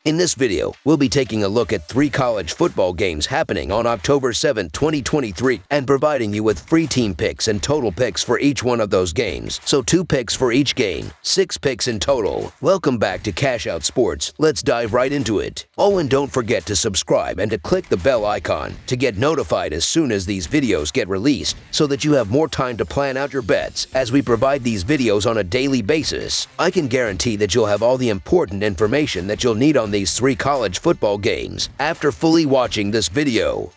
In this video, we'll be taking a look at 3 college football games happening on October 7, 2023, and providing you with free team picks and total picks for each one of those games. So 2 picks for each game, 6 picks in total. Welcome back to Cash Out Sports. Let's dive right into it. Oh, and don't forget to subscribe and to click the bell icon to get notified as soon as these videos get released, so that you have more time to plan out your bets as we provide these videos on a daily basis. I can guarantee that you'll have all the important information that you'll need on these 3 college football games after fully watching this video.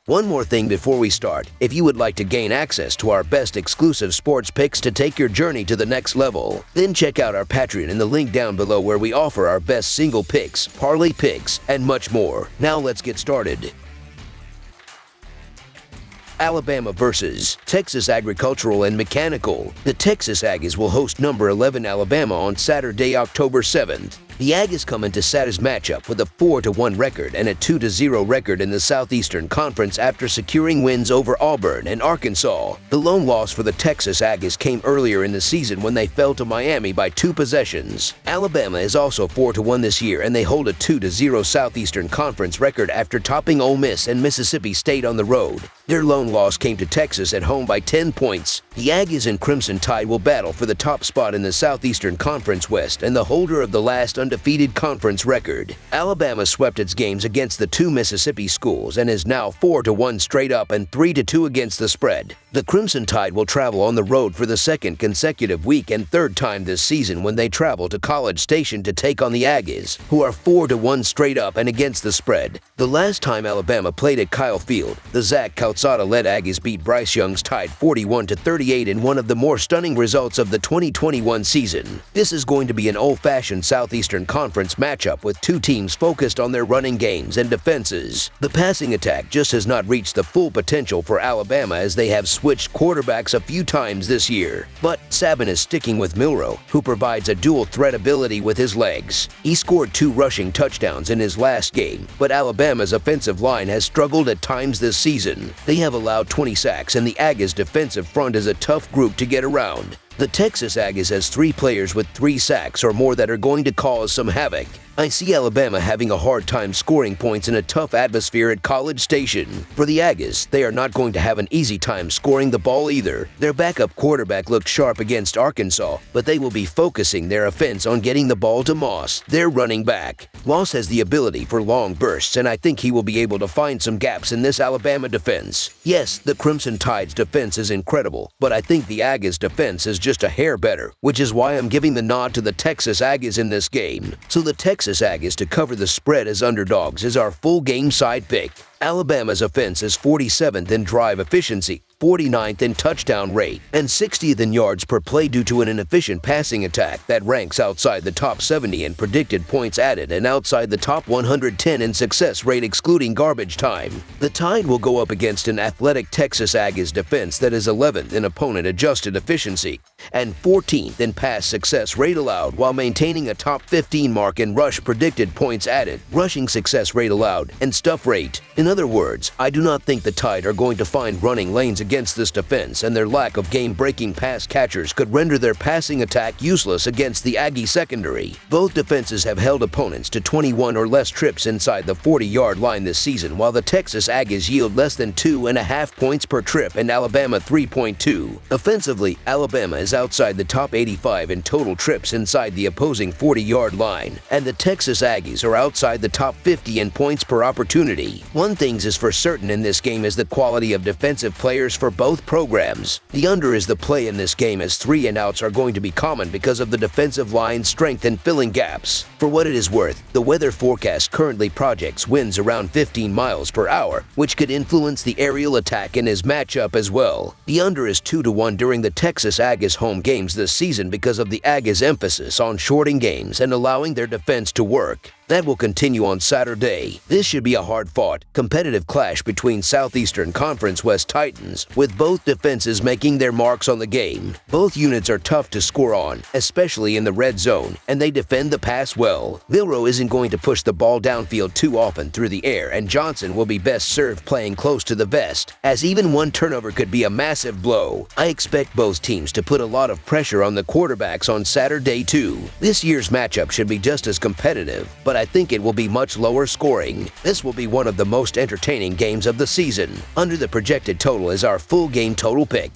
One more thing before we start. If you would like to gain access to our best exclusive sports picks to take your journey to the next level, then check out our Patreon in the link down below, where we offer our best single picks, parlay picks, and much more. Now let's get started. Alabama versus Texas Agricultural and Mechanical. The Texas Aggies will host number 11 Alabama on Saturday, October 7th. The Aggies come into Saturday's matchup with a 4-1 record and a 2-0 record in the Southeastern Conference after securing wins over Auburn and Arkansas. The lone loss for the Texas Aggies came earlier in the season when they fell to Miami by 2 possessions. Alabama is also 4-1 this year, and they hold a 2-0 Southeastern Conference record after topping Ole Miss and Mississippi State on the road. Their lone loss came to Texas at home by 10 points. The Aggies and Crimson Tide will battle for the top spot in the Southeastern Conference West and the holder of the last undefeated conference record. Alabama swept its games against the 2 Mississippi schools and is now 4-1 straight up and 3-2 against the spread. The Crimson Tide will travel on the road for the 2nd consecutive week and 3rd time this season when they travel to College Station to take on the Aggies, who are 4-1 straight up and against the spread. The last time Alabama played at Kyle Field, the Zach Calzada-led Aggies beat Bryce Young's Tide 41-38 in one of the more stunning results of the 2021 season. This is going to be an old-fashioned Southeastern Conference matchup with 2 teams focused on their running games and defenses. The passing attack just has not reached the full potential for Alabama, as they have switched quarterbacks a few times this year. But Saban is sticking with Milroe, who provides a dual threat ability with his legs. He scored 2 rushing touchdowns in his last game, but Alabama's offensive line has struggled at times this season. They have allowed 20 sacks, and the Aggies' defensive front is a tough group to get around. The Texas Aggies has 3 players with 3 sacks or more that are going to cause some havoc. I see Alabama having a hard time scoring points in a tough atmosphere at College Station. For the Aggies, they are not going to have an easy time scoring the ball either. Their backup quarterback looked sharp against Arkansas, but they will be focusing their offense on getting the ball to Moss, their running back. Moss has the ability for long bursts, and I think he will be able to find some gaps in this Alabama defense. Yes, the Crimson Tide's defense is incredible, but I think the Aggies' defense is just a hair better, which is why I'm giving the nod to the Texas Aggies in this game. So the Texas Aggies to cover the spread as underdogs is our full game side pick. Alabama's offense is 47th in drive efficiency, 49th in touchdown rate, and 60th in yards per play due to an inefficient passing attack that ranks outside the top 70 in predicted points added and outside the top 110 in success rate excluding garbage time. The Tide will go up against an athletic Texas Aggies defense that is 11th in opponent adjusted efficiency and 14th in pass success rate allowed, while maintaining a top 15 mark in rush predicted points added, rushing success rate allowed, and stuff rate. In other words, I do not think the Tide are going to find running lanes against this defense, and their lack of game-breaking pass catchers could render their passing attack useless against the Aggie secondary. Both defenses have held opponents to 21 or less trips inside the 40-yard line this season, while the Texas Aggies yield less than 2.5 points per trip and Alabama 3.2. Offensively, Alabama is outside the top 85 in total trips inside the opposing 40-yard line, and the Texas Aggies are outside the top 50 in points per opportunity. One thing is for certain in this game is the quality of defensive players for both programs. The under is the play in this game, as 3 and outs are going to be common because of the defensive line's strength in filling gaps. For what it is worth, the weather forecast currently projects winds around 15 miles per hour, which could influence the aerial attack in his matchup as well. The under is 2-1 during the Texas Aggies home games this season because of the Aggies' emphasis on shorting games and allowing their defense to work. That will continue on Saturday. This should be a hard-fought, competitive clash between Southeastern Conference West Titans, with both defenses making their marks on the game. Both units are tough to score on, especially in the red zone, and they defend the pass well. Milroe isn't going to push the ball downfield too often through the air, and Johnson will be best served playing close to the vest, as even one turnover could be a massive blow. I expect both teams to put a lot of pressure on the quarterbacks on Saturday too. This year's matchup should be just as competitive, but I think it will be much lower scoring. This will be one of the most entertaining games of the season. Under the projected total is our full game total pick.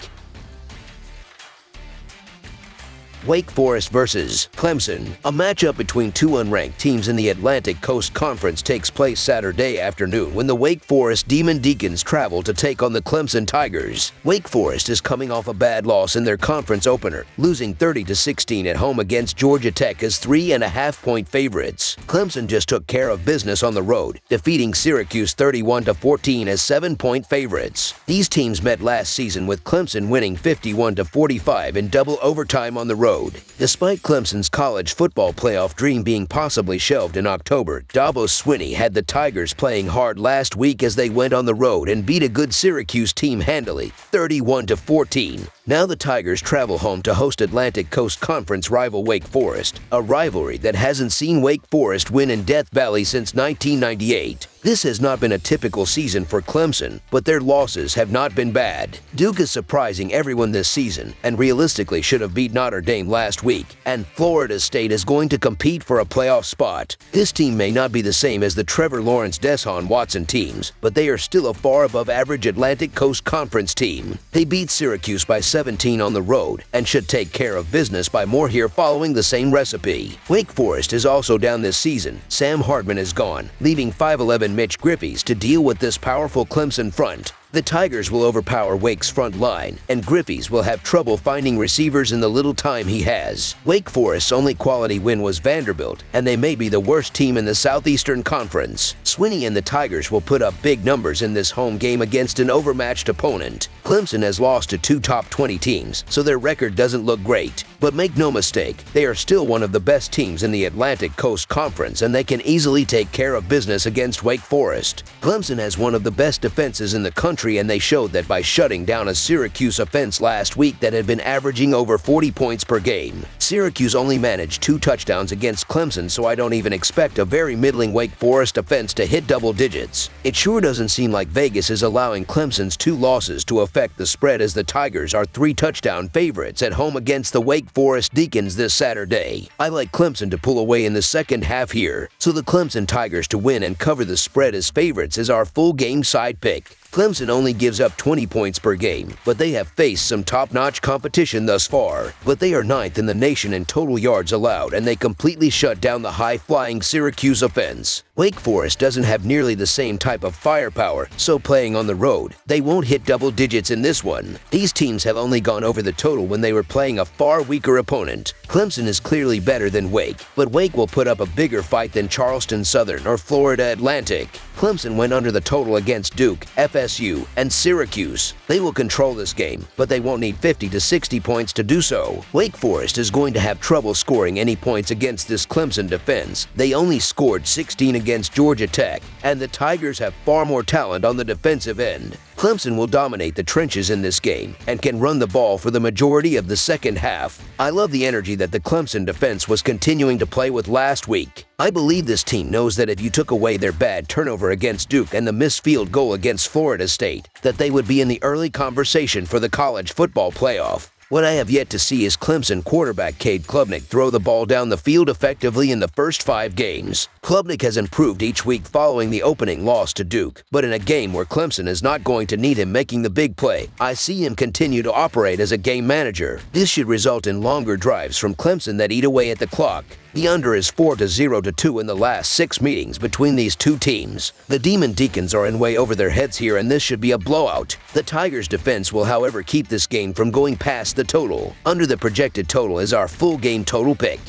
Wake Forest versus Clemson. A matchup between two unranked teams in the Atlantic Coast Conference takes place Saturday afternoon when the Wake Forest Demon Deacons travel to take on the Clemson Tigers. Wake Forest is coming off a bad loss in their conference opener, losing 30-16 at home against Georgia Tech as 3.5-point favorites. Clemson just took care of business on the road, defeating Syracuse 31-14 as 7-point favorites. These teams met last season with Clemson winning 51-45 in double overtime on the road. Despite Clemson's college football playoff dream being possibly shelved in October, Dabo Swinney had the Tigers playing hard last week as they went on the road and beat a good Syracuse team handily, 31-14. Now the Tigers travel home to host Atlantic Coast Conference rival Wake Forest, a rivalry that hasn't seen Wake Forest win in Death Valley since 1998. This has not been a typical season for Clemson, but their losses have not been bad. Duke is surprising everyone this season and realistically should have beat Notre Dame last week, and Florida State is going to compete for a playoff spot. This team may not be the same as the Trevor Lawrence Deshaun Watson teams, but they are still a far above average Atlantic Coast Conference team. They beat Syracuse by 17 on the road and should take care of business by more here following the same recipe. Wake Forest is also down this season. Sam Hartman is gone, leaving 5'11" Mitch Griffey's to deal with this powerful Clemson front. The Tigers will overpower Wake's front line, and Griffey's will have trouble finding receivers in the little time he has. Wake Forest's only quality win was Vanderbilt, and they may be the worst team in the Southeastern Conference. Swinney and the Tigers will put up big numbers in this home game against an overmatched opponent. Clemson has lost to two top 20 teams, so their record doesn't look great. But make no mistake, they are still one of the best teams in the Atlantic Coast Conference, and they can easily take care of business against Wake Forest. Clemson has one of the best defenses in the country, and they showed that by shutting down a Syracuse offense last week that had been averaging over 40 points per game. Syracuse only managed 2 touchdowns against Clemson, so I don't even expect a very middling Wake Forest offense to hit double digits. It sure doesn't seem like Vegas is allowing Clemson's 2 losses to affect the spread, as the Tigers are 3-touchdown favorites at home against the Wake Forest Deacons this Saturday. I like Clemson to pull away in the second half here, so the Clemson Tigers to win and cover the spread as favorites is our full game side pick. Clemson only gives up 20 points per game, but they have faced some top-notch competition thus far. But they are 9th in the nation in total yards allowed, and they completely shut down the high-flying Syracuse offense. Wake Forest doesn't have nearly the same type of firepower, so playing on the road, they won't hit double digits in this one. These teams have only gone over the total when they were playing a far weaker opponent. Clemson is clearly better than Wake, but Wake will put up a bigger fight than Charleston Southern or Florida Atlantic. Clemson went under the total against Duke, FSU, and Syracuse. They will control this game, but they won't need 50 to 60 points to do so. Wake Forest is going to have trouble scoring any points against this Clemson defense. They only scored 16 against Georgia Tech, and the Tigers have far more talent on the defensive end. Clemson will dominate the trenches in this game and can run the ball for the majority of the second half. I love the energy that the Clemson defense was continuing to play with last week. I believe this team knows that if you took away their bad turnover against Duke and the missed field goal against Florida State, that they would be in the early conversation for the college football playoff. What I have yet to see is Clemson quarterback Cade Klubnik throw the ball down the field effectively in the first 5 games. Klubnik has improved each week following the opening loss to Duke, but in a game where Clemson is not going to need him making the big play, I see him continue to operate as a game manager. This should result in longer drives from Clemson that eat away at the clock. The under is 4-0-2 in the last 6 meetings between these two teams. The Demon Deacons are in way over their heads here, and this should be a blowout. The Tigers' defense will, however, keep this game from going past the total. Under the projected total is our full game total pick.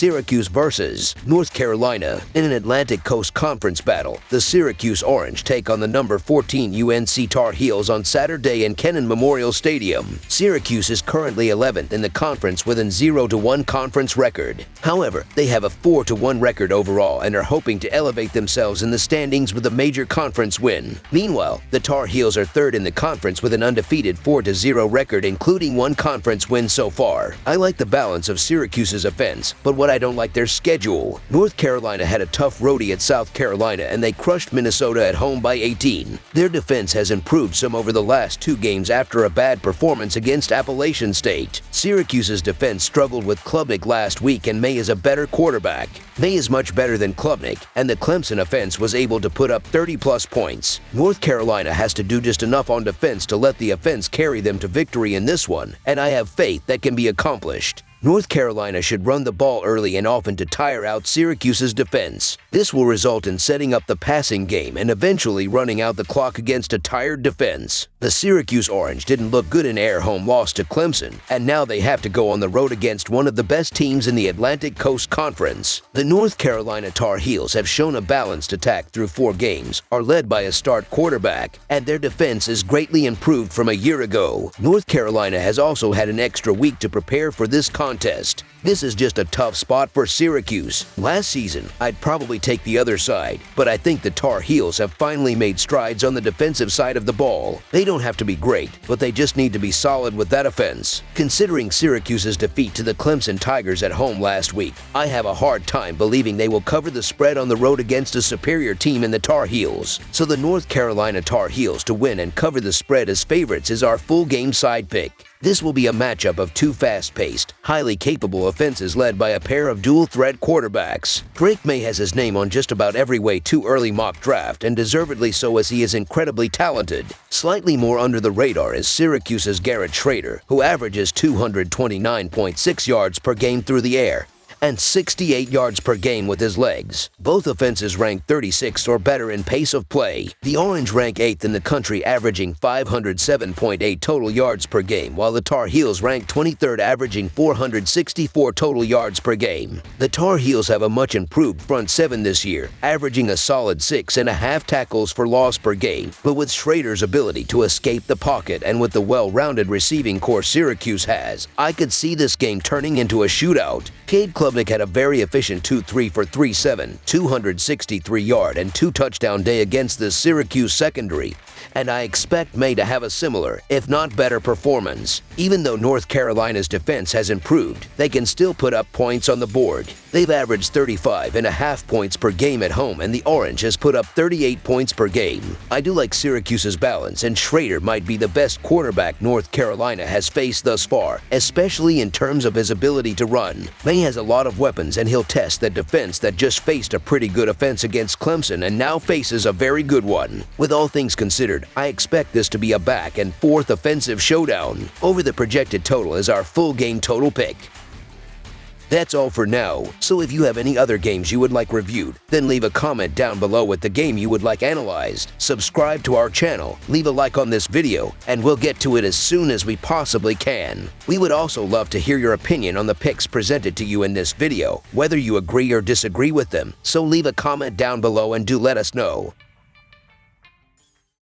Syracuse versus North Carolina. In an Atlantic Coast Conference battle, the Syracuse Orange take on the number 14 UNC Tar Heels on Saturday in Kenan Memorial Stadium. Syracuse is currently 11th in the conference with an 0-1 conference record. However, they have a 4-1 record overall and are hoping to elevate themselves in the standings with a major conference win. Meanwhile, the Tar Heels are third in the conference with an undefeated 4-0 record, including one conference win so far. I like the balance of Syracuse's offense, but what I don't like their schedule. North Carolina had a tough roadie at South Carolina and they crushed Minnesota at home by 18. Their defense has improved some over the last two games after a bad performance against Appalachian State. Syracuse's defense struggled with Klubnik last week and May is a better quarterback. May is much better than Klubnik, and the Clemson offense was able to put up 30-plus points. North Carolina has to do just enough on defense to let the offense carry them to victory in this one, and I have faith that can be accomplished. North Carolina should run the ball early and often to tire out Syracuse's defense. This will result in setting up the passing game and eventually running out the clock against a tired defense. The Syracuse Orange didn't look good in their home loss to Clemson, and now they have to go on the road against one of the best teams in the Atlantic Coast Conference. The North Carolina Tar Heels have shown a balanced attack through 4 games, are led by a start quarterback, and their defense is greatly improved from a year ago. North Carolina has also had an extra week to prepare for this contest. This is just a tough spot for Syracuse. Last season, I'd probably take the other side, but I think the Tar Heels have finally made strides on the defensive side of the ball. They don't have to be great, but they just need to be solid with that offense. Considering Syracuse's defeat to the Clemson Tigers at home last week, I have a hard time believing they will cover the spread on the road against a superior team in the Tar Heels. So the North Carolina Tar Heels to win and cover the spread as favorites is our full game side pick. This will be a matchup of two fast-paced, highly capable offenses led by a pair of dual-threat quarterbacks. Drake May has his name on just about every way too early mock draft, and deservedly so as he is incredibly talented. Slightly more under the radar is Syracuse's Garrett Schrader, who averages 229.6 yards per game through the air and 68 yards per game with his legs. Both offenses rank 36th or better in pace of play. The Orange rank 8th in the country, averaging 507.8 total yards per game, while the Tar Heels rank 23rd, averaging 464 total yards per game. The Tar Heels have a much improved front seven this year, averaging a solid 6.5 tackles for loss per game, but with Schrader's ability to escape the pocket and with the well-rounded receiving core Syracuse has, I could see this game turning into a shootout. Cade Klubnik had a very efficient 2-3 for 3-7, 263-yard and 2-touchdown day against the Syracuse secondary, and I expect May to have a similar, if not better, performance. Even though North Carolina's defense has improved, they can still put up points on the board. They've averaged 35.5 points per game at home, and the Orange has put up 38 points per game. I do like Syracuse's balance, and Schrader might be the best quarterback North Carolina has faced thus far, especially in terms of his ability to run. May has a lot of weapons, and he'll test that defense that just faced a pretty good offense against Clemson and now faces a very good one. With all things considered, I expect this to be a back and forth offensive showdown. Over the projected total is our full game total pick. That's all for now, so if you have any other games you would like reviewed, then leave a comment down below with the game you would like analyzed. Subscribe to our channel, leave a like on this video, and we'll get to it as soon as we possibly can. We would also love to hear your opinion on the picks presented to you in this video, whether you agree or disagree with them, so leave a comment down below and do let us know.